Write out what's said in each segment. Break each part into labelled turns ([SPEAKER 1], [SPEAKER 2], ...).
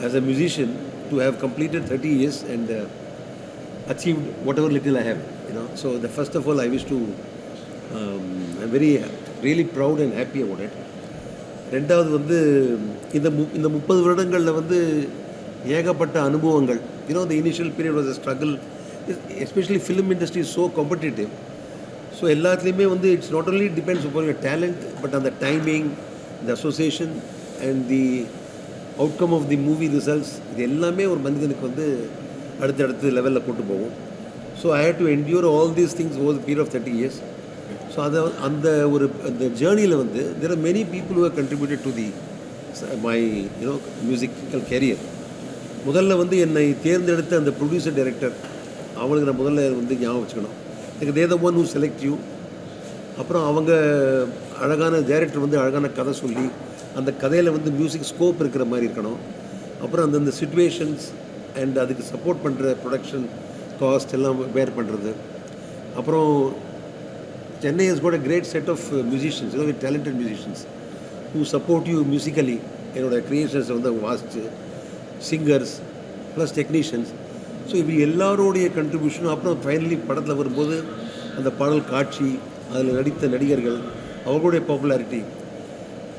[SPEAKER 1] as a musician to have completed 30 years and achieved whatever little I have, you know. So the first of all, I wish to, I'm very really proud and happy about it. ரெண்டாவது வந்து இந்த 30 வருடங்களில் வந்து ஏகப்பட்ட அனுபவங்கள். You know, the initial period was a struggle, especially film industry is so competitive. So எல்லாத்துலேயுமே வந்து it's not only depends upon your talent, but அந்த timing, the association and the outcome of the movie results, இது எல்லாமே ஒரு மனிதனுக்கு வந்து அடுத்தடுத்த லெவலில் கொண்டு போகும். So I had to endure all these things over the period of 30 years. So அதை அந்த ஒரு அந்த ஜேர்னியில் வந்து there are many people who have contributed to the my musical career. முதல்ல வந்து என்னை தேர்ந்தெடுத்த அந்த ப்ரொடியூசர் டைரக்டர், அவங்களுக்கு நான் முதல்ல வந்து ஞாபகம் வச்சுக்கணும். எனக்கு they the one who select you. அப்புறம் அவங்க அழகான டைரக்டர் வந்து அழகான கதை சொல்லி அந்த கதையில் வந்து மியூசிக் ஸ்கோப் இருக்கிற மாதிரி இருக்கணும். அப்புறம் அந்தந்த சிச்சுவேஷன்ஸ் அண்ட் அதுக்கு சப்போர்ட் பண்ணுற ப்ரொடக்ஷன் காஸ்ட் எல்லாம் பேர் பண்ணுறது. அப்புறம் Chennai has got a great set of musicians, with talented musicians who support you musically. என்னோடய க்ரியேஷன்ஸை வந்து அவங்க வாசிச்சு, சிங்கர்ஸ் ப்ளஸ் டெக்னீஷியன்ஸ். ஸோ இப்படி எல்லாரோடைய கண்ட்ரிபியூஷனும் அப்புறம் ஃபைனலி படத்தில் வரும்போது அந்த பாடல் காட்சி, அதில் நடித்த நடிகர்கள், அவர்களுடைய பாப்புலாரிட்டி.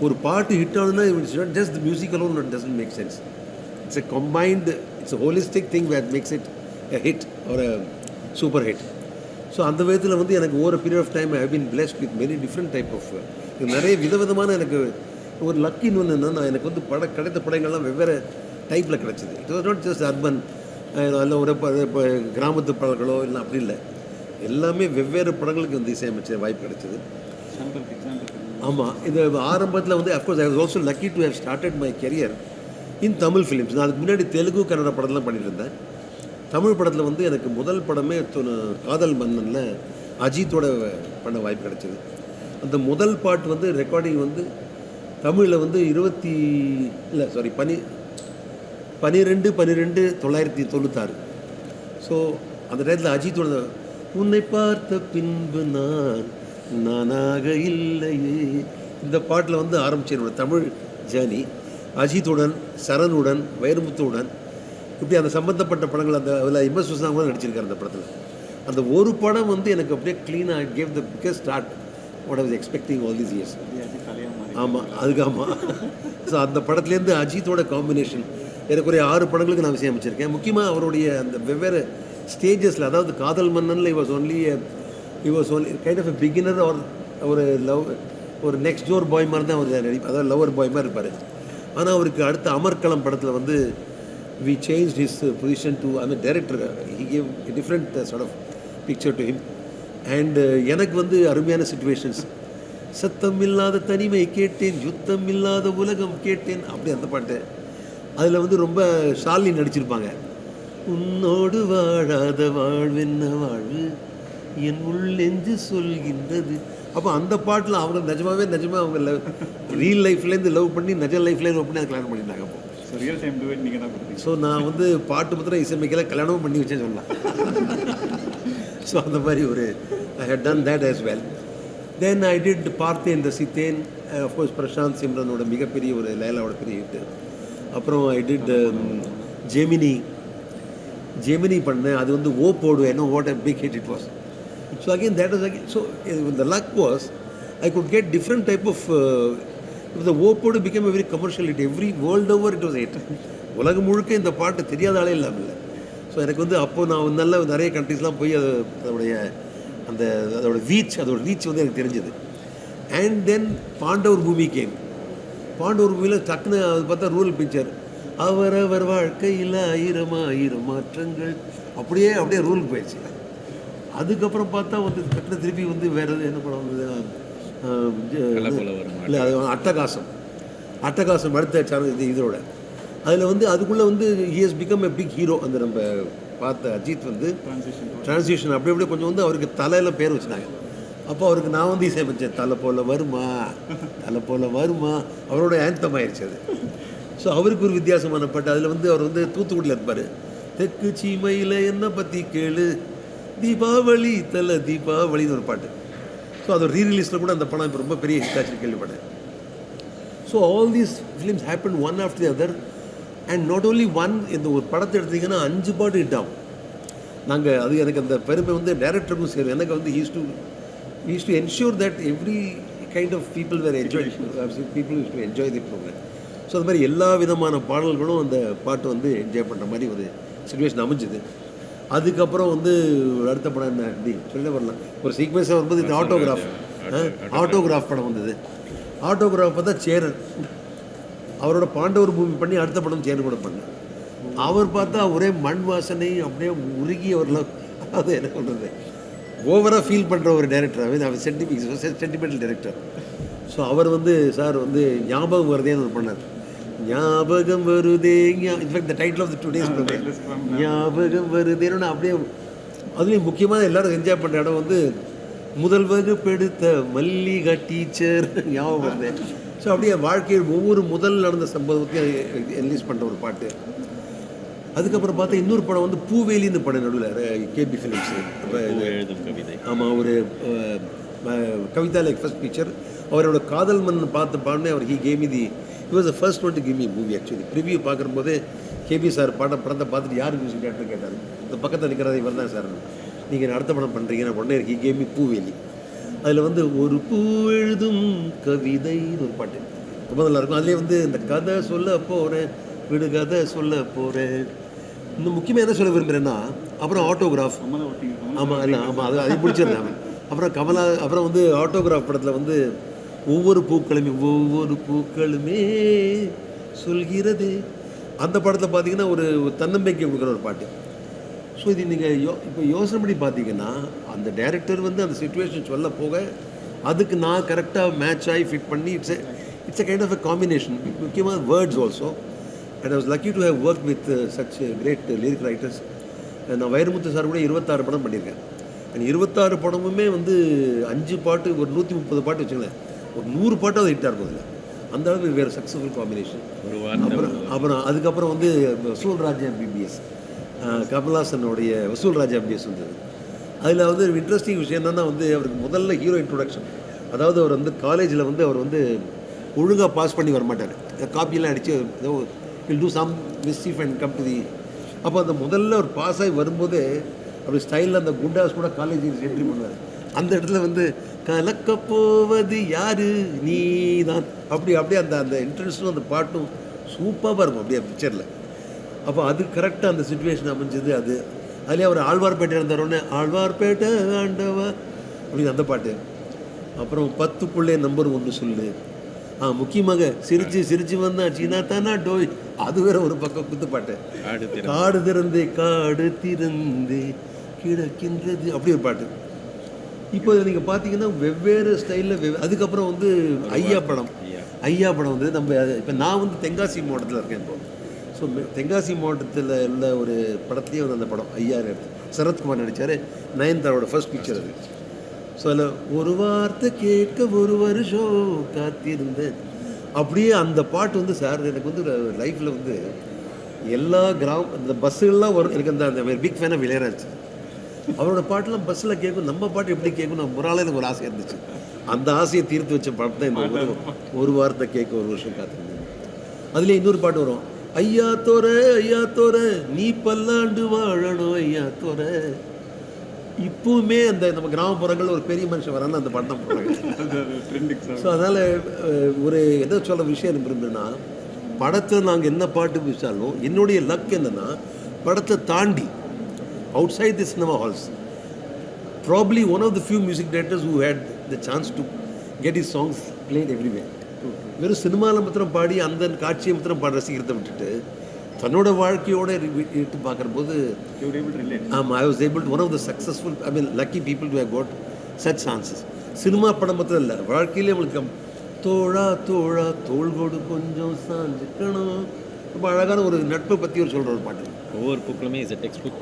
[SPEAKER 1] ஒரு பாட்டு ஹிட் ஆகுதுன்னா it's not just the music alone, it doesn't make sense. It's a combined, it's a holistic thing what makes it a hit or a super hit. So அந்த விதத்தில் வந்து எனக்கு over period of time I have been blessed with many different type of, நிறைய விதவிதமான எனக்கு ஒரு லக்கின்னு ஒன்று என்னென்னா, எனக்கு வந்து கிடைத்த படங்கள்லாம் வெவ்வேறு டைப்பில் கிடச்சிது. It was not just urban, இல்லை ஒரு இப்போ கிராமத்து படங்களோ இல்லை, அப்படி இல்லை. எல்லாமே வெவ்வேறு படங்களுக்கு வந்து இசையமைச்ச வாய்ப்பு கிடைச்சிது. ஆமாம், இது ஆரம்பத்தில் வந்து of course I was also lucky to have started my career in Tamil films. நான் அதுக்கு முன்னாடி தெலுங்கு கன்னட படம்லாம் பண்ணிட்டு இருந்தேன். தமிழ் படத்தில் வந்து எனக்கு முதல் படமே காதல் மன்னனில் அஜித்தோட பண்ண வாய்ப்பு கிடைச்சிது. அந்த முதல் பாட்டு வந்து ரெக்கார்டிங் வந்து தமிழில் வந்து 12/12/1996. ஸோ அந்த நேரத்தில் அஜித்தோட உன்னை பார்த்த பின்பு நானாக இல்லையே, இந்த பாட்டில் வந்து ஆரம்பிச்சு என்னோட தமிழ் ஜேர்னி. அஜித்துடன், சரணுடன், வைரமுத்துவுடன், இப்படி அந்த சம்மந்தப்பட்ட படங்கள், அந்த அதில் MS விஸ்வநாதன் கூட நடிச்சிருக்காரு அந்த படத்தில். அந்த ஒரு படம் வந்து எனக்கு அப்படியே க்ளீனாக gave the biggest start what I was expecting all these years. ஆமாம், அதுக்கு ஆமாம். ஸோ அந்த படத்துலேருந்து அஜித்தோட காம்பினேஷன் எனக்கு ஒரு 6 படங்களுக்கு நான் இசையமைச்சிருக்கேன். முக்கியமாக அவருடைய அந்த வெவ்வேறு ஸ்டேஜஸில், அதாவது காதல் மன்னனில் he was only kind of a beginner or ஒரு நெக்ஸ்ட் டோர் பாய் மாதிரி தான் அவர் அதாவது லவர் பாய் மாதிரி இருப்பார். ஆனால் அவருக்கு அடுத்த அமர்கலம் படத்தில் வந்து we changed his position to, I mean, director. He gave a different sort of picture to him. And எனக்கு வந்து அருமையான சிச்சுவேஷன்ஸ், சத்தம் இல்லாத தனிமை கேட்டேன், யுத்தம் இல்லாத உலகம் கேட்டேன், அப்படி அந்த பாட்டு. அதில் வந்து ரொம்ப ஷாலினி நடிச்சிருப்பாங்க. உன்னோடு வாழாத வாழ்வென்ன வாழ்வு என் உள்ளெஞ்சு சொல்கின்றது. அப்போ அந்த பாட்டில் அவங்க நிஜமாக அவங்க ரியல் லைஃப்லேருந்து லவ் பண்ணி, நிஜ லைஃப்லேருந்து லவ் பண்ணி அதை கல்யாணம் பண்ணியிருந்தாங்க. அப்போ
[SPEAKER 2] ரியல் டைம் டூ இட் நீங்கள் தான் கொடுத்தீங்க.
[SPEAKER 1] ஸோ நான் வந்து பாட்டு மாத்திரம் இசையமைக்கல, கல்யாணமும் பண்ணி வச்சேன்னு சொல்லலாம். ஸோ அந்த மாதிரி ஒரு I had done that as well. Then I did பார்த்தேன் ரசித்தேன், அஃப்கோர்ஸ் பிரசாந்த் சிம்ரனோட மிகப்பெரிய ஒரு லைலாவோட பெரிய ஹிட்டு. அப்புறம் ஐ டிட் ஜெமினி பண்ணேன். அது வந்து ஓ போடுவேன், what a big hit it was. So again that was again, so the luck was I could get different type of. The ஓப்போடு became a very commercial hit. Every world over it was a hit. உலகம் முழுக்க இந்த பாட்டு தெரியாத ஆளே இல்லாமல். So எனக்கு வந்து அப்போது நான் நிறைய கண்ட்ரீஸ்லாம் போய் அதோட ரீச் வந்து எனக்கு தெரிஞ்சது. And then Pandavar movie came. Pandavar மூவியில் டக்குன்னு அது பார்த்தா ரூரல் பிக்சர், அவரவர் வாழ்க்கையில் 1000 மாற்றங்கள், அப்படியே ரூலுக்கு போயிடுச்சு. அதுக்கப்புறம் பார்த்தா வந்து டக்குன்னு திருப்பி வந்து வேறு என்ன படம் வந்தது, இல்லை அது அட்டகாசம் அடுத்த இதோட. அதில் வந்து அதுக்குள்ளே வந்து he has become a big hero. அந்த நம்ம பார்த்த அஜித் வந்து டிரான்சிஷன் அப்படியே கொஞ்சம் வந்து அவருக்கு தலையில் பேர் வச்சுனாங்க. அப்போ அவருக்கு நான் வந்து இசையமைச்சேன், தலை போல வருமா, அவரோட ஆந்தம் ஆயிடுச்சு அது. ஸோ அவருக்கு ஒரு வித்தியாசமான பாட்டு. அதில் வந்து அவர் வந்து தூத்துக்குடியில் இருப்பார். தெற்கு சீமையில் என்ன பற்றி கேளு, தீபாவளின்னு ஒரு பாட்டு. ஸோ அது ரீரிலீஸில் கூட அந்த படம் இப்போ ரொம்ப பெரிய ஹிட் ஆச்சு கேள்விப்பட்டேன். So all these films happen one after the other. And not only one, இந்த ஒரு படத்தை எடுத்தீங்கன்னா 5 பாட்டு ஹிட் ஆகும். நாங்கள் அது எனக்கு அந்த பெருமை வந்து டைரக்டருக்கும் சேரும். எனக்கு வந்து use to ensure that every kind of people were enjoy people use to enjoy the program. So அது மாதிரி எல்லா விதமான பாடல்களும் அந்த பாட்டு வந்து என்ஜாய் பண்ணுற மாதிரி ஒரு சுச்சுவேஷன் அமைஞ்சுது. அதுக்கப்புறம் வந்து அடுத்த படம் என்ன அப்படி சொல்ல வரலாம், ஒரு சீக்வன்ஸாக வரும்போது இந்த ஆட்டோகிராஃப் படம் வந்தது. ஆட்டோகிராஃப் பார்த்தா சேரன் அவரோட பாண்டவர் பூமி பண்ணி அடுத்த படம் சேரன் கூட பண்ணேன். அவர் பார்த்தா ஒரே மண் வாசனை அப்படியே உருகி அவர்லாம், அது என்ன சொல்கிறது, ஓவராக ஃபீல் பண்ணுற ஒரு டேரக்டர். அவர் சென்டிமெண்டல் டேரக்டர். ஸோ அவர் வந்து சார் வந்து ஞாபகம் வருதேன்னு ஒரு பண்ணார். ஞாபகம் வருதே, in fact the title of the today's programme ஞாபகம் வருதேன்னு அப்படியே. அதுலேயும் முக்கியமாக எல்லாரும் என்ஜாய் பண்ணுற இடம் வந்து முதல் வகுப்பெடுத்த மல்லிகா டீச்சர் ஞாபகம் வருது. ஸோ அப்படியே வாழ்க்கையில் ஒவ்வொரு முதல் நடந்த சம்பவத்தையும் என்லிஸ்ட் பண்ணுற ஒரு பாட்டு. அதுக்கப்புறம் பார்த்தா இன்னொரு படம் வந்து பூவேலின்னு படம் நடுவில் கேபி ஃபிலிம்ஸ். ஆமாம், ஒரு கவிதா லைக் ஃபர்ஸ்ட் பிக்சர். அவரோட காதல் மண் பார்த்து பாடினே அவர் he was the first one to give me a movie actually. Preview பார்க்கும்போது கேபி சார் படத்தை பார்த்துட்டு யார் மியூசிக் டேரக்டர் கேட்டார். இந்த பக்கத்தில் நிற்கிறது இவர் தான் சார், நீங்கள் அடுத்த படம் பண்ணுறீங்கன்னா உடனே he gave me பூவேலி. அதில் வந்து ஒரு பூ எழுதும் கவிதைன்னு ஒரு பாட்டு ரொம்ப நல்லாயிருக்கும். அதுலேயே வந்து இந்த கதை சொல்ல போகிறேன், விடு கதை சொல்ல போகிறேன். இன்னும் முக்கியமாக என்ன சொல்ல விரும்புகிறேன்னா, அப்புறம் ஆட்டோகிராஃப். ஆமாம் இல்லை ஆமாம், அதை பிடிச்சிருந்தேன். அப்புறம் வந்து ஆட்டோகிராஃப் படத்தில் வந்து ஒவ்வொரு பூக்களுமே சொல்கிறது. அந்த படத்தில் பார்த்தீங்கன்னா ஒரு தன்னம்பிக்கை கொடுக்குற ஒரு பாட்டு. ஸோ இது நீங்கள் இப்போ யோசனை பண்ணி பார்த்தீங்கன்னா, அந்த டைரக்டர் வந்து அந்த சுச்சுவேஷன் சொல்ல போக அதுக்கு நான் கரெக்டாக மேட்ச் ஆகி ஃபிட் பண்ணி it's a kind of a combination. முக்கியமாக words also. And I was lucky to have worked with such great lyric writers. நான் வைரமுத்து சார் கூட 26 படம் பண்ணியிருக்கேன். அண்ட் 26 படமுமே வந்து 5 பாட்டு, ஒரு 130 பாட்டு வச்சுங்களேன், ஒரு 100 பாட்டு அது ஹிட்டாக இருக்கும். இல்லை அந்த அளவுக்கு வேறு சக்ஸஸ்ஃபுல் காம்பினேஷன். அப்புறம் அதுக்கப்புறம் வந்து வசூல் ராஜா MBBS, கமல்ஹாசனுடைய வசூல் ராஜா MBBS வந்தது. அதில் வந்து ஒரு இன்ட்ரெஸ்டிங் விஷயம் என்னென்னா வந்து அவருக்கு முதல்ல ஹீரோ இன்ட்ரொடக்ஷன். அதாவது அவர் வந்து காலேஜில் வந்து அவர் வந்து ஒழுங்காக பாஸ் பண்ணி வரமாட்டார், காப்பியெல்லாம் அடித்து ஏதோ will do some mischief and come to the. அப்போ அந்த முதல்ல ஒரு பாஸ் ஆகி வரும்போதே அப்படி ஸ்டைலில் அந்த குண்டாஸ் கூட காலேஜுக்கு என்ட்ரி பண்ணுவார். அந்த இடத்துல வந்து கலக்க போவது யாரு நீ தான், அப்படியே அந்த இன்ட்ரெஸ்ட்டும் அந்த பாட்டும் சூப்பராக இருக்கும் அப்படியே பிக்சரில். அப்போ அது கரெக்டாக அந்த சுச்சுவேஷன் அமைஞ்சது. அதுலேயே அவர் ஆழ்வார்பேட்டை இருந்தவொடனே ஆழ்வார்பேட்டை ஆண்டவா அப்படின்னு அந்த பாட்டு. அப்புறம் 10க்குள்ளே நம்பர் 1 சொல்லு. முக்கியமாக சிரிச்சு வந்தா சீனா தானா டோய், அது வேற ஒரு பக்கம் குத்துப்பாட்டு. காடு திறந்தே கிடக்கின்றது அப்படி ஒரு பாட்டு. இப்போ நீங்கள் பார்த்தீங்கன்னா வெவ்வேறு ஸ்டைலில் அதுக்கப்புறம் வந்து ஐயா படம் வந்து நம்ம இப்போ நான் வந்து தென்காசி மாவட்டத்தில் இருக்கேன் இப்போ. ஸோ தென்காசி மாவட்டத்தில் உள்ள ஒரு படத்துலேயே வந்து அந்த படம் ஐயா எடுத்து சரத்குமார் நடித்தார். நயன்தாரோட ஃபர்ஸ்ட் பிக்சர் அது. ஸோ அதில் ஒரு வார்த்தை கேட்க ஒரு வருஷம் காத்திருந்தேன். அப்படியே அந்த பாட்டு வந்து சார் எனக்கு வந்து லைஃப்பில் வந்து எல்லா இந்த பஸ்ஸுகள்லாம் வரும். எனக்கு அந்த பிக் ஃபேனாக இளையராஜா அவரோட பாட்டெல்லாம் பஸ்ஸில் கேட்கும். நம்ம பாட்டு எப்படி கேட்கும் நான் ஒரு ஆளே எனக்கு ஒரு ஆசை இருந்துச்சு. அந்த ஆசையை தீர்த்து வச்ச பாட்டு தான் இந்த ஒரு வார்த்தை கேட்க ஒரு வருஷம் காத்திருந்தேன். அதுலேயே இன்னொரு பாட்டு வரும், ஐயா தோற நீ பல்லாண்டு வாழணும் ஐயா தோற. இப்போவுமே அந்த நம்ம கிராமப்புறங்களில் ஒரு பெரிய மனுஷன் வரான்னு அந்த பாட்டு தான் போடுறாங்க. ஸோ அதனால் ஒரு எதை சொல்ல விஷயம் இருந்துருந்துன்னா, படத்தில் நாங்கள் என்ன பாட்டு பிடிச்சாலும் என்னுடைய லக் என்னென்னா, படத்தை தாண்டி outside the cinema halls, probably one of the few music directors who had the chance to get his songs played everywhere. வெறும் சினிமாவில் மாத்திரம் பாடி அந்த காட்சியை மாத்திரம் பாட ரசிக்கிறத விட்டுட்டு தன்னோட வாழ்க்கையோடு இட்டு பார்க்குற போது ஆமாம், I was able to, one of the successful, I mean lucky people to have got such chances. Cinema படம் மாத்திரம் இல்லை, வாழ்க்கையிலே உங்களுக்கு தோழா தோள்கோடு கொஞ்சம் சாஞ்சுக்கணும், ரொம்ப அழகான ஒரு நட்பை பற்றி ஒரு சொல்கிற ஒரு பாட்டு.
[SPEAKER 3] ஒவ்வொரு பூக்களுமே இஸ் a textbook.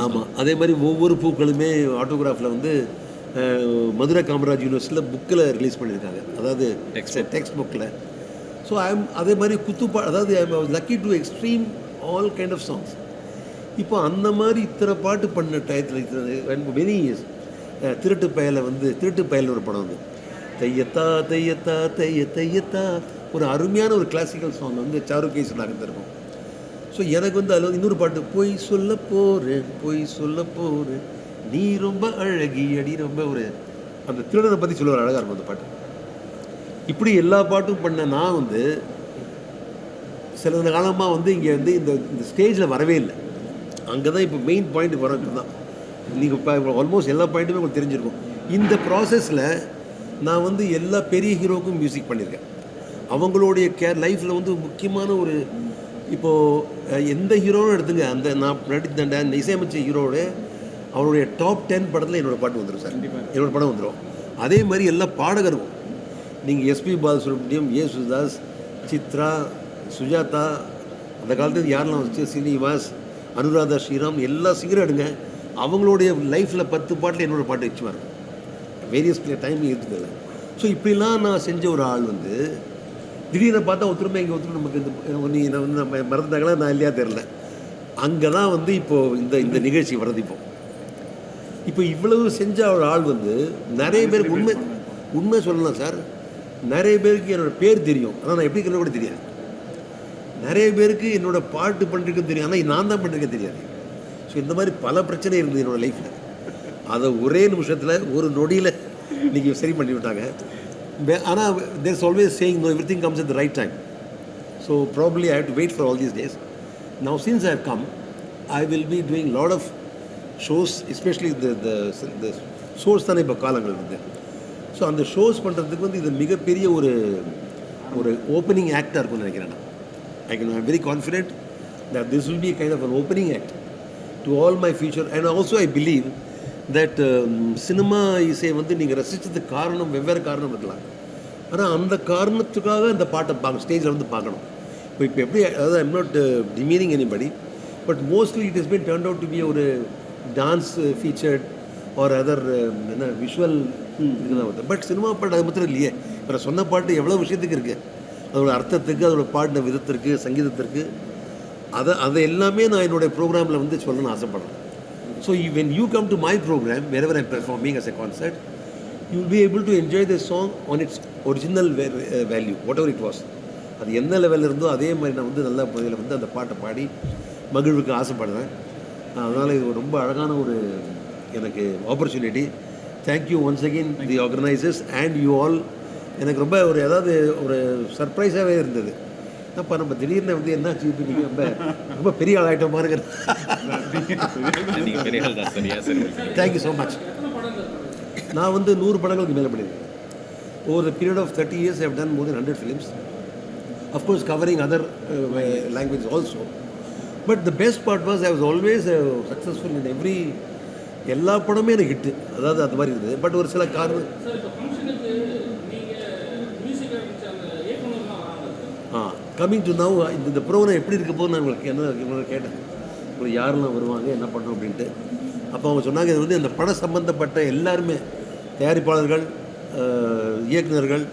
[SPEAKER 1] ஆமாம், அதே மாதிரி ஒவ்வொரு பூக்களுமே ஆட்டோகிராஃபில் வந்து மதுரை காமராஜ் யூனிவர்சிட்டியில் புக்கில் ரிலீஸ் பண்ணியிருக்காங்க, அதாவது டெக்ஸ்ட் புக்கில். ஸோ அதே மாதிரி அதாவது I was lucky to extreme all kind of songs. இப்போ அந்த மாதிரி இத்தனை பாட்டு பண்ண டயத்தில் வெரி இயர்ஸ் திருட்டு பயலில் ஒரு படம் வந்து தையத்தா ஒரு அருமையான ஒரு கிளாசிக்கல் சாங் வந்து சாருகேஸ் நாங்கள் இருக்கும். ஸோ எனக்கு வந்து அதில் வந்து இன்னொரு பாட்டு பொய் சொல்ல போகிறேன் நீ ரொம்ப அழகி அடி ரொம்ப ஒரு அந்த திருடனை பற்றி சொல்லுவார், அழகாக இருக்கும் அந்த பாட்டு. இப்படி எல்லா பாட்டும் பண்ண நான் வந்து சில காலமாக வந்து இங்கே வந்து இந்த ஸ்டேஜில் வரவே இல்லை. அங்கே தான் இப்போ மெயின் பாயிண்ட் வர இப்போ தான். நீங்கள் இப்போ ஆல்மோஸ்ட் எல்லா பாயிண்ட்டுமே உங்களுக்கு தெரிஞ்சிருக்கும். இந்த ப்ராசஸில் நான் வந்து எல்லா பெரிய ஹீரோக்கும் மியூசிக் பண்ணியிருக்கேன். அவங்களுடைய லைஃப்பில் வந்து முக்கியமான ஒரு இப்போது எந்த ஹீரோவும் எடுத்துங்க, அந்த நான் நடித்த இசையமைச்ச ஹீரோட அவருடைய டாப் 10 படத்தில் என்னோடய பாட்டு வந்துடும் சார், என்னோடய படம் வந்துடும். அதே மாதிரி எல்லா பாடகருக்கும் நீங்கள் எஸ்பி பாலசுப்ரமணியம், யேசுதாஸ், சித்ரா, சுஜாதா, அந்த காலத்துக்கு யாரெல்லாம் வச்சு சீனிவாஸ், அனுராதா ஸ்ரீராம், எல்லா சிங்கரும் எடுங்க, அவங்களுடைய லைஃப்பில் 10 பாட்டில் என்னோடய பாட்டு வச்சுவார். வேரியஸ் டைம் இருக்குதுல்ல. ஸோ இப்படிலாம் நான் செஞ்ச ஒரு ஆள் வந்து திடீர்னு பார்த்தா ஒருத்தருமே இங்கே ஒருத்தர் நமக்கு நான் வந்து நம்ம மறந்துட்டாங்களா நான் இல்லையா தெரில. அங்கே தான் வந்து இப்போது இந்த நிகழ்ச்சி வரது. இப்போ இவ்வளவு செஞ்ச ஒரு ஆள் வந்து நிறைய பேருக்கு உண்மை சொல்லலாம் சார், நிறைய பேருக்கு என்னோடய பேர் தெரியும், ஆனால் நான் எப்படி கூட தெரியாது. நிறைய பேருக்கு என்னோடய பாட்டு பண்ணிருக்கேன்னு தெரியும், ஆனால் நான் தான் பண்ணிருக்கேன் தெரியாது. ஸோ இந்த மாதிரி பல பிரச்சனை இருந்தது என்னோடய லைஃப்பில். அதை ஒரே நிமிஷத்தில் ஒரு நொடியில் இன்றைக்கி சரி பண்ணி விட்டாங்க. ஆனால் there's always saying no everything comes at the right time. So probably I have to wait for all these days. Now since I have come, I will be doing lot of shows, especially இந்த shows தானே இப்போ காலங்கள் வந்து. So அந்த shows பண்ணுறதுக்கு வந்து இது மிகப்பெரிய ஒரு ஓப்பனிங் ஆக்டாக இருக்கும்னு நினைக்கிறேன் நான். I very confident that this will be kind of an opening act to all my future. And also I believe that cinema இசையை வந்து நீங்கள் ரசித்ததுக்கு காரணம் வெவ்வேறு காரணம் இருக்கலாம், ஆனால் அந்த காரணத்துக்காக இந்த பாட்டை ஸ்டேஜில் வந்து பார்க்கணும். இப்போ எப்படி, அதாவது I'm not demeaning anybody, but mostly it is been turn out to be ஒரு டான்ஸ் ஃபீச்சர்ட் ஆர் அதர் என்ன விஷுவல் இதுதான் வந்து. பட் சினிமா பாட்டு அது மாத்திரம் இல்லையே, இப்போ சொன்ன பாட்டு எவ்வளோ விஷயத்துக்கு இருக்குது, அதோட அர்த்தத்துக்கு, அதோட பாடின விதத்திற்கு, சங்கீதத்திற்கு, அதை எல்லாமே நான் என்னுடைய ப்ரோக்ராமில் வந்து சொல்லணும்னு ஆசைப்பட்றேன். So when you come to my program, wherever I'm performing as a concert, you will be able to enjoy the song on its original value, whatever it was. அது எந்த லெவலில் இருந்தோ அதே மாதிரி நான் வந்து நல்ல முறையில் வந்து அந்த பாட்டை பாடி மகிழ்வுக்கு ஆசைப்படுறேன். அதனால் இது ரொம்ப அழகான ஒரு எனக்கு opportunity. Thank you once again the organisers and you all. எனக்கு ரொம்ப ஏதாவது ஒரு சர்ப்ரைஸாகவே இருந்தது. அப்போ நம்ம திடீர்னு வந்து என்னாச்சு, இப்போ நீங்கள் ரொம்ப பெரிய ஆள் ஆகிட்டோம் பாருங்க. Thank you so much. நான் வந்து 100 படங்களுக்கு மேலே பண்ணியிருக்கேன். Over the period of 30 years I have done more than 100 films. Of course covering other languages also. But the best part was I was always successful in எல்லா படமே எனக்கு ஹிட்டு, அதாவது அது மாதிரி இருக்குது. பட் ஒரு சில காரணம் கம்மிங் டு நவ் இந்த ப்ரோக்ராம் எப்படி இருக்க போது நான் உங்களுக்கு கேட்டேன், உங்களுக்கு யாரெல்லாம் வருவாங்க, என்ன பண்ணுறோம் அப்படின்ட்டு. அப்போ அவங்க சொன்னாங்க, இது வந்து அந்த படம் சம்மந்தப்பட்ட எல்லாருமே, தயாரிப்பாளர்கள், இயக்குநர்கள்,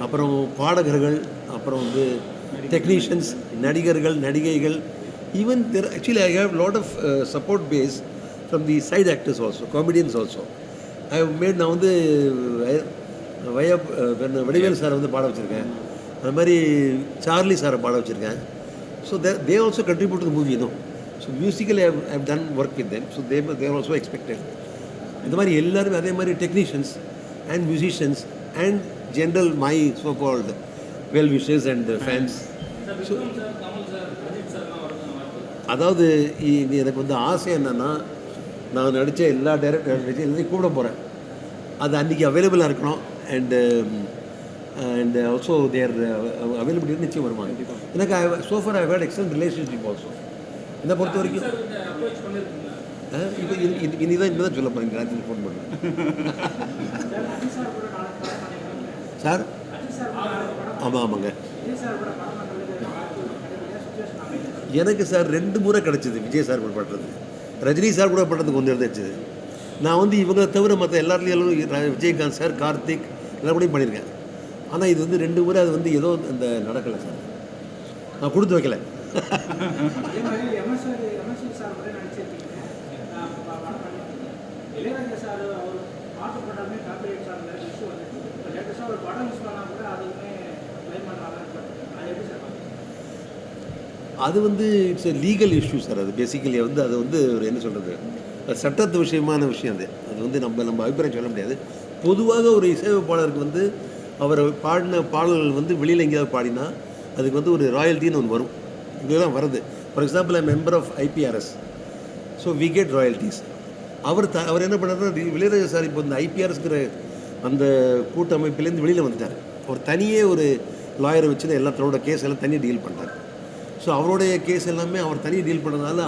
[SPEAKER 1] அப்புறம் பாடகர்கள், அப்புறம் வந்து டெக்னீஷியன்ஸ், நடிகர்கள், நடிகைகள், even actually I have lot of support base from the side actors also, comedians also. I have made, நான் வந்து வடிவேல் சாரை வந்து பாட வச்சுருக்கேன், அது மாதிரி சார்லி சாரை பாட வச்சுருக்கேன். So they also contribute to the movie. So musically I have done work with them. So there also expected. இந்த மாதிரி எல்லாருமே, அதே மாதிரி technicians and musicians and general my so called well wishes and fans. So அதாவது எனக்கு வந்து ஆசை என்னென்னா, நான் நடித்த எல்லா டைரக்டர் எல்லாத்தையும் கூட போகிறேன், அது அன்றைக்கி அவைலபிளாக இருக்கணும். அண்ட் ஆல்சோ தேர் அவைலபிலிட்டி நிச்சயம் வருவாங்க. எனக்கு so far I had excellent relationship also. என்னை பொறுத்த வரைக்கும் இப்போ இனிதான் சொல்ல போகிறேன், ராத்திரி ஃபோன் பண்ணுறேன் சார். ஆமாங்க எனக்கு சார் 2 முறை கிடச்சிது விஜய் சார் கூட பண்ணுறது, ரஜினி சார் கூட பண்ணுறதுக்கு 1 இருந்துச்சு. நான் வந்து இவங்க தவிர மற்ற எல்லாத்துலேயும் விஜயகாந்த் சார், கார்த்திக் எல்லாம் கூடயும் பண்ணியிருக்கேன். ஆனால் இது வந்து 2 முறை அது வந்து ஏதோ அந்த நடக்கலை சார், நான் கொடுத்து வைக்கல. அது வந்து it's a legal issue sir. அது பேசிக்கலி வந்து அது வந்து ஒரு என்ன சொல்கிறது, சட்டத்து விஷயமான விஷயம் அது. அது வந்து நம்ம அபிப்பிராயம் சொல்ல முடியாது. பொதுவாக ஒரு இசையமைப்பாளருக்கு வந்து அவர் பாடின பாடல்கள் வந்து வெளியில் எங்கேயாவது பாடினா அதுக்கு வந்து ஒரு ராயல்ட்டின்னு ஒன்று வரும். இதெல்லாம் வருது. For example I member of IPRS, so we get royalties. அவர் என்ன பண்ணாருன்னா, இளையராஜா சார் இப்போ இந்த ஐபிஆர்எஸ்ங்கிற அந்த கூட்டமைப்பிலேருந்து வெளியில் வந்துட்டார். அவர் தனியே ஒரு லாயரை வச்சு எல்லா தன்னோட கேஸ் எல்லாம் தனியாக டீல் பண்ணுறார். ஸோ அவருடைய கேஸ் எல்லாமே அவர் தனியாக டீல் பண்ணதுனால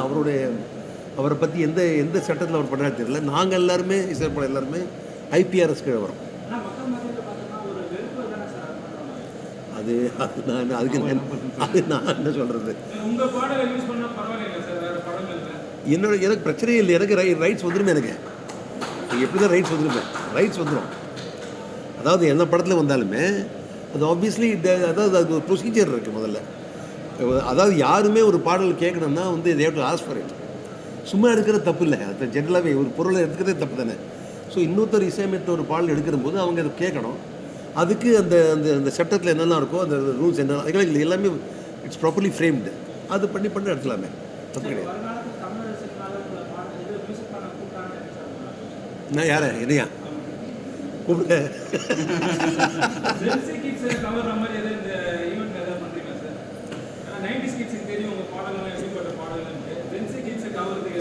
[SPEAKER 1] அவரை பற்றி எந்த சட்டத்தில் அவர் பண்ணுறாரு தெரியல. நாங்கள் எல்லாருமே இசைப்பட எல்லாருமே ஐபிஆர்எஸ் கீழே வரோம். அது நான் என்ன சொல்கிறது, எனக்கு பிரச்சனையே இல்லை. எனக்கு ரைட்ஸ் வந்துடுமே. எனக்கு எப்படி தான் ரைட்ஸ் வந்துடும். அதாவது எந்த படத்தில் வந்தாலுமே அது ஆப்வியஸ்லி அதாவது அது ஒரு ப்ரொசீஜர் இருக்குது முதல்ல. அதாவது யாருமே ஒரு பாடல் கேட்கணும்னா வந்து they have to ask for it. சும்மா எடுக்கிறது தப்பு இல்லை. அது ஜென்ரலாகவே ஒரு பொருளை எடுக்கிறதே தப்பு தானே. ஸோ இன்னொருத்தர் இசையமைத்த ஒரு பாடல் எடுக்கிற போது அவங்க அதை கேட்கணும். அதுக்கு அந்த அந்த அந்த சட்டத்தில் என்னெல்லாம் இருக்கோ அந்த ரூல்ஸ் என்ன அதுக்கெல்லாம் எல்லாமே இட்ஸ் ப்ராப்பர்லி ஃப்ரேம்டு. அது பண்ணி எடுக்கலாமே, தப்பு கிடையாது. நான் யாரை என்னையா கூப்பிடுங்க.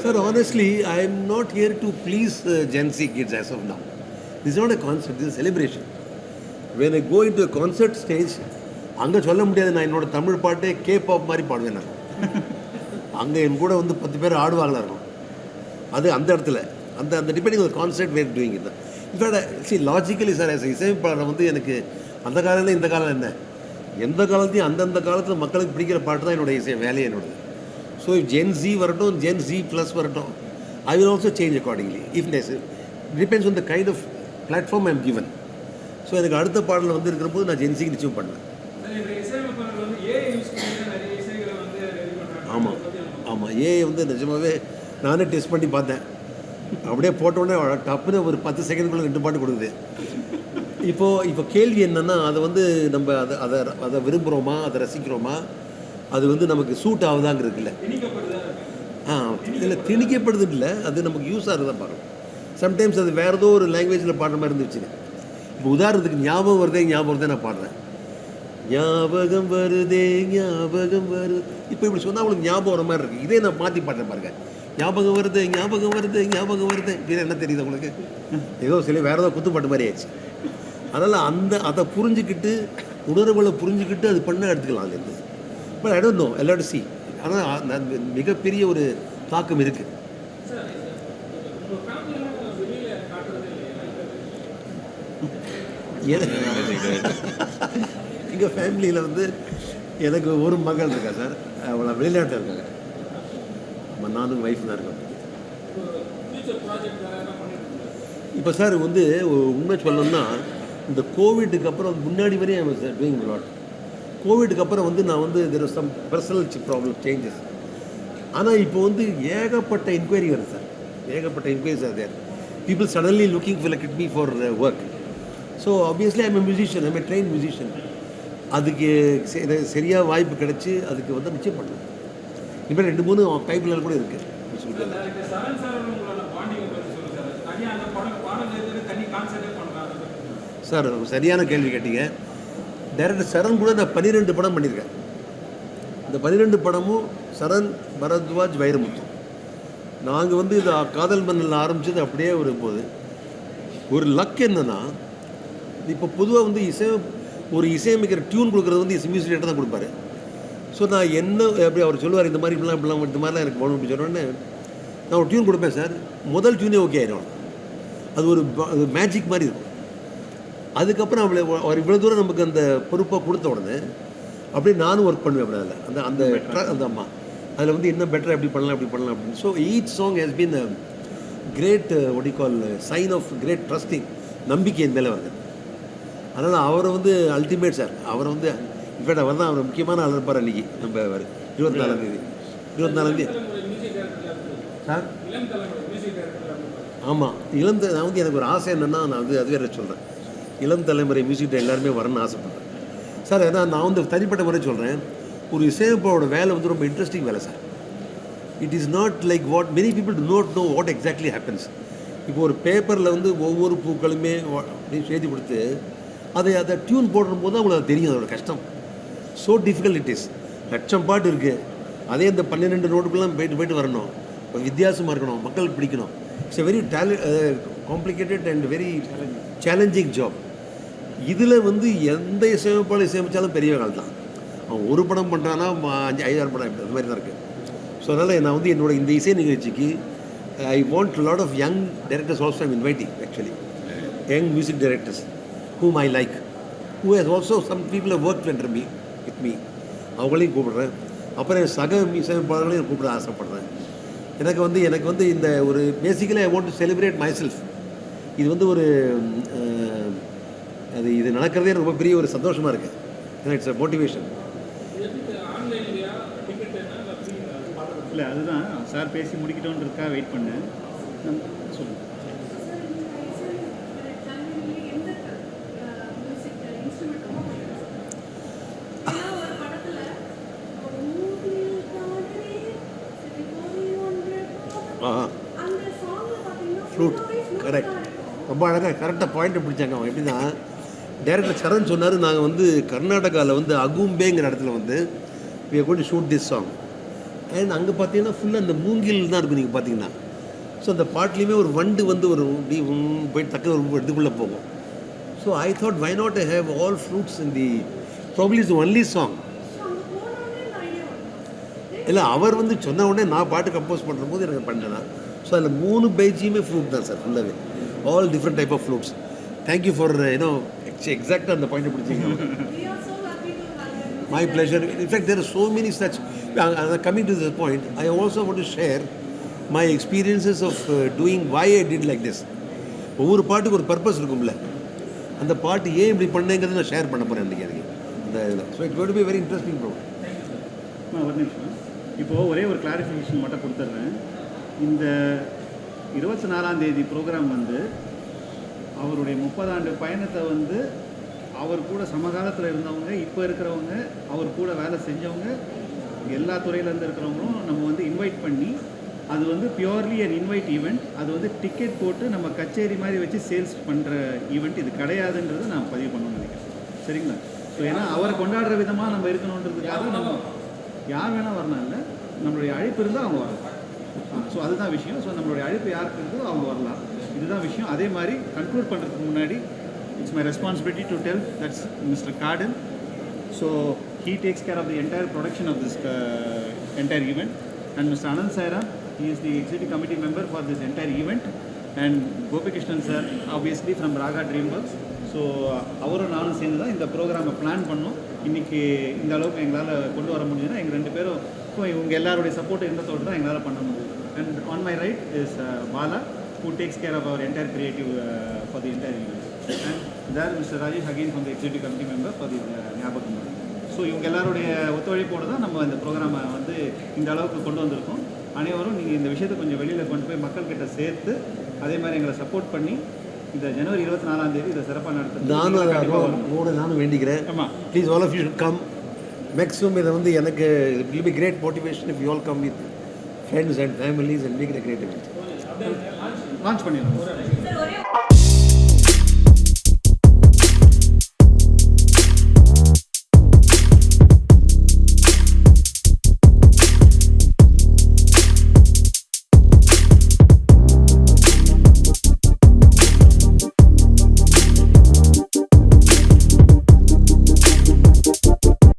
[SPEAKER 1] Sir, honestly, I am not here to please Gen Z kids as of now. This is not a concert, this is a celebration. When I go into a concert stage, அங்கே சொல்ல முடியாது நான் என்னோட தமிழ் பாட்டே K-pop மாதிரி பாடுவேன். நான் அங்கே என் கூட வந்து 10 பேர் ஆடுவாங்களா இருக்கும். அது அந்த இடத்துல அந்த டிபெண்டிங் ஒரு கான்செப்ட் வேர் டூயிங் இது. In fact C logically sir as இசையமைப்பாளர் வந்து எனக்கு அந்த காலம் இந்த காலம் என்ன, எந்த காலத்தையும் அந்தந்த காலத்தில் மக்களுக்கு பிடிக்கிற பாட்டு தான் என்னோடய இசை வேலையை என்னோடது. ஸோ ஜென் ஜி வரட்டும், ஜென் ஜி ப்ளஸ் வரட்டும், I will also change accordingly if necessary. Depends on the kind of platform I am given. So எனக்கு அடுத்த பாடலில் வந்து இருக்கிற போது நான் ஜென்சிக்கு நிச்சயம் பண்ணுவேன். ஆமாம் ஏஐ வந்து நிஜமாகவே நானே டெஸ்ட் பண்ணி பார்த்தேன். அப்படியே போட்டோடனே டப்புன்னு ஒரு 10 செகண்டுக்குள்ளே 2 பாட்டு கொடுக்குது. இப்போ கேள்வி என்னென்னா, அதை வந்து நம்ம அதை விரும்புகிறோமா, அதை ரசிக்கிறோமா, அது வந்து நமக்கு சூட் ஆகுதாங்கிறது இல்லை. இல்லை திணிக்கப்படுது இல்லை, அது நமக்கு யூஸ் ஆகுதான் பார்க்கணும். சம்டைம்ஸ் அது வேறு ஏதோ ஒரு லாங்குவேஜில் பாடுற மாதிரி இருந்துச்சுங்க. இப்போ உதாரணத்துக்கு ஞாபகம் வருதே நான் பாடுறேன். ஞாபகம் வருதே இப்போ இப்படி சொன்னால் அவங்களுக்கு ஞாபகம் வர மாதிரி இருக்குது. இதே நான் மாற்றி பாடுறேன் பாருங்கள். ஞாபகம் வருது இது என்ன தெரியுது உங்களுக்கு? ஏதோ வேறு ஏதோ குத்துப்பாட்டு மாதிரி ஆயிடுச்சு. அதனால் அதை புரிஞ்சுக்கிட்டு உணர்வுகளை புரிஞ்சுக்கிட்டு அது பண்ண எடுத்துக்கலாம் அதுலேருந்து. பட் ஐ டோன்ட் நோ, எல்லாரும் சி. ஆனால் மிகப்பெரிய ஒரு தாக்கம் இருக்குது. எங்கள் ஃபேமிலியில் வந்து எனக்கு ஒரு மகள் இருக்கா சார். அவளை வெளிநாட்டில் இருக்காங்க. நானும் ஒய்ஃப் தான் இருக்கோம். இப்போ சார் வந்து உண்மை சொல்லணும்னா, இந்த கோவிட்டுக்கு அப்புறம் முன்னாடி வரையும் ஐ வாஸ் டூயிங் லாட். கோவிட்டுக்கு அப்புறம் வந்து நான் வந்து there was some personal problem changes. ஆனால் இப்போ வந்து ஏகப்பட்ட என்கொயரி வருது சார். ஏகப்பட்ட enquiries are there. People suddenly looking for me for work. So obviously I'm a musician, I'm a train musician. அதுக்கு சரியாக வாய்ப்பு கிடச்சி அதுக்கு வந்து நிச்சயம் பண்ணுவேன். இப்போ 2-3 பைப்லைன் கூட இருக்குது. சார் சரியான கேள்வி கேட்டீங்க. டைரக்டர் சரண் கூட நான் 12 படம் பண்ணியிருக்கேன். இந்த 12 படமும் சரண், பரத்வாஜ், வைரமுத்து. நாங்கள் வந்து இந்த காதல் மன்னல் ஆரம்பித்தது அப்படியே வரும்போது ஒரு லக் என்னென்னா, இப்போ பொதுவாக வந்து ஒரு இசையமைக்கிற டியூன் கொடுக்குறது வந்து மியூசிக் டேரக்டர் தான் கொடுப்பாரு. ஸோ நான் என்ன எப்படி அவர் சொல்லுவார், இந்த மாதிரி இப்படிலாம் இந்த மாதிரிலாம் எனக்கு போகணும் அப்படி சொன்னோடனே நான் ஒரு டியூன் கொடுப்பேன் சார். முதல் டியூனே ஓகே ஆகிடும். அது ஒரு மேஜிக் மாதிரி இருக்கும். அதுக்கப்புறம் அவர் இவ்வளோ தூரம் நமக்கு அந்த பொறுப்பாக கொடுத்த உடனே அப்படியே நானும் ஒர்க் பண்ணுவேன். அப்படி அந்த அம்மா அதில் வந்து இன்னும் பெட்டராக எப்படி பண்ணலாம் அப்படின்னு. So each song has been a great what you call sign of great trusting, நம்பிக்கை என் மேலே வருது. அதனால் அவரை வந்து அல்டிமேட் சார். அவரை வந்து இன்ஃபேக்ட் அவர் தான் அவர் முக்கியமான ஆள் இருப்பார். அன்றைக்கி நம்ம 24 சார். ஆமாம், நான் வந்து எனக்கு ஒரு ஆசை என்னென்னா, நான் வந்து அதுவே சொல்கிறேன், இளம் தலைமுறை மியூசிக் எல்லாருமே வரணும்னு ஆசைப்பட்றேன் சார். ஏன்னா நான் வந்து தனிப்பட்ட முறை சொல்கிறேன், ஒரு இசையமைப்பாளோட வேலை வந்து ரொம்ப இன்ட்ரெஸ்டிங் வேலை sir. It is not like what many people to not know what exactly happens. இப்போ ஒரு பேப்பரில் வந்து ஒவ்வொரு பூக்களுமே எழுதி கொடுத்து அதை டியூன் போடும்போது அவங்களுக்கு அது தெரியும் அதோட கஷ்டம். So difficult it is. லட்சம் பாட்டு இருக்குது, அதே இந்த 12 நோட்டுக்கெல்லாம் போயிட்டு வரணும், வித்தியாசமாக இருக்கணும், மக்களுக்கு பிடிக்கணும். It's a very complicated and very challenging job. இதில் வந்து எந்த இசையமைச்சாலும் பெரிய கால் தான். அவன் ஒரு படம் பண்ணுறான்னா 5-6 படம் அந்த மாதிரி தான் இருக்குது. ஸோ அதனால் நான் வந்து என்னோட இந்த இசை நிகழ்ச்சிக்கு I want lot of young directors also I'm inviting actually, young music directors whom I like, who has also some people have worked under me with me, அவங்களையும் கூப்பிடுறேன். அப்புறம் சக இசையமைப்பாளர்களையும் கூப்பிட ஆசைப்படுறேன். எனக்கு வந்து இந்த ஒரு basically I want to celebrate my self. இது வந்து ஒரு இது நடக்கிறதே ரொம்ப பெரிய ஒரு சந்தோஷமாக இருக்குது. ஏன்னா இட்ஸ் அ மோட்டிவேஷன்.
[SPEAKER 2] இல்லை அதுதான் சார் பேசி முடிக்கிட்டோன்றதுக்காக வெயிட் பண்ணேன். சொல்லுங்கள்.
[SPEAKER 1] ஃப்ளூட் கரெக்ட், ரொம்ப அழகாக கரெக்டாக பாயிண்ட்டை பிடிச்சாங்க. அவன் எப்படின்னா டைரக்டர் சரண் சொன்னார், நாங்கள் வந்து கர்நாடகாவில் வந்து அகும்பேங்கிற இடத்துல வந்து we are going to shoot this song. And அங்கே பார்த்தீங்கன்னா ஃபுல்லாக அந்த மூங்கில் தான் இருக்கும். நீங்கள் பார்த்தீங்கன்னா ஸோ அந்த பாட்லேயுமே ஒரு வண்டு வந்து ஒரு போயிட்டு தக்க ஒரு இதுக்குள்ளே போகும். So I thought why not I have all flutes in the probably is only song. இல்லை அவர் வந்து சொன்ன உடனே நான் பாட்டு கம்போஸ் பண்ணுற போது எனக்கு பண்ணேன். ஸோ அதில் 3 பேஜியுமே ஃப்ளூட் தான் சார், ஃபுல்லாகவே all different type of flutes. Thank you for எக்ஸாக்டாக அந்த பாயிண்ட் பிடிச்சிங்க. My pleasure. In fact, there are so many such. Coming to this point, I also want to share my experiences of doing why I did like this. ஒவ்வொரு பாட்டுக்கு ஒரு purpose இருக்கும்ல, அந்த பாட்டு ஏன் இப்படி பண்ணேங்கிறத நான் ஷேர் பண்ண போகிறேன் இன்றைக்கி எனக்கு இந்த இதில். So it got be very interesting programme.
[SPEAKER 2] ஒரு நிமிஷம், இப்போது ஒரே ஒரு கிளாரிஃபிகேஷன் மட்டும் கொடுத்துட்றேன். இந்த 24ஆம் தேதி ப்ரோக்ராம் வந்து அவருடைய 30 ஆண்டு பயணத்தை வந்து அவர் கூட சமகாலத்தில் இருந்தவங்க, இப்போ இருக்கிறவங்க, அவர் கூட வேலை செஞ்சவங்க, எல்லா துறையிலேருந்து இருக்கிறவங்களும் நம்ம வந்து இன்வைட் பண்ணி, அது வந்து பியூர்லி அன் இன்வைட் ஈவெண்ட். அது வந்து டிக்கெட் போட்டு நம்ம கச்சேரி மாதிரி வச்சு சேல்ஸ் பண்ணுற ஈவெண்ட் இது கிடையாதுன்றது நான் பதிவு பண்ணணும்னு நினைக்கிறேன். சரிங்களா? ஸோ ஏன்னா அவரை கொண்டாடுற விதமாக நம்ம இருக்கணுன்றதுக்காக நம்ம யார் வேணால் வரலாம், இல்லை நம்மளுடைய அழைப்பு இருந்தால் அவங்க வரலாம். ஸோ அதுதான் விஷயம். ஸோ நம்மளுடைய அழைப்பு யாருக்கு இருந்தோ அவங்க வரலாம், இதுதான் விஷயம். அதே மாதிரி கன்க்ளூட் பண்ணுறதுக்கு முன்னாடி it's my responsibility to tell that's Mr. Cardin. So he takes care of the entire production of this entire event, and Mr. Anand Sairam, he is the executive committee member for this entire event, and Gopikrishnan sir obviously from Raga Dreamworks. So அவரும் நானும் சேர்ந்து தான் இந்த ப்ரோக்ராமை plan பண்ணோம். இன்றைக்கி இந்த அளவுக்கு எங்களால் கொண்டு வர முடியுதுன்னா எங்கள் 2 பேரும் இவங்க எல்லாருடைய சப்போர்ட் இருந்ததோடு தான் எங்களால் பண்ண முடியும். And on my right is Bala, who takes care of our entire creative for the entire event. And there Mr. Rajesh again from the executive committee member for the ஞாபகம். ஸோ இவங்க எல்லாருடைய ஒத்துழைப்போடு தான் நம்ம இந்த ப்ரோக்ராமை வந்து இந்த அளவுக்கு கொண்டு வந்திருக்கோம். அனைவரும் நீங்கள் இந்த விஷயத்தை கொஞ்சம் வெளியில் கொண்டு போய் மக்கள்கிட்ட சேர்த்து அதே மாதிரி எங்களை சப்போர்ட் பண்ணி இந்த ஜனவரி 24ஆம் தேதி இதை சிறப்பாக நடத்த
[SPEAKER 1] நானும் வேண்டிக்கிறேன். ஆமாம், please all of you should come. Maximum இதை வந்து எனக்கு it will be great motivation if you all come with friends and families and make it a great event.
[SPEAKER 2] Launch பண்ணிடலாம்.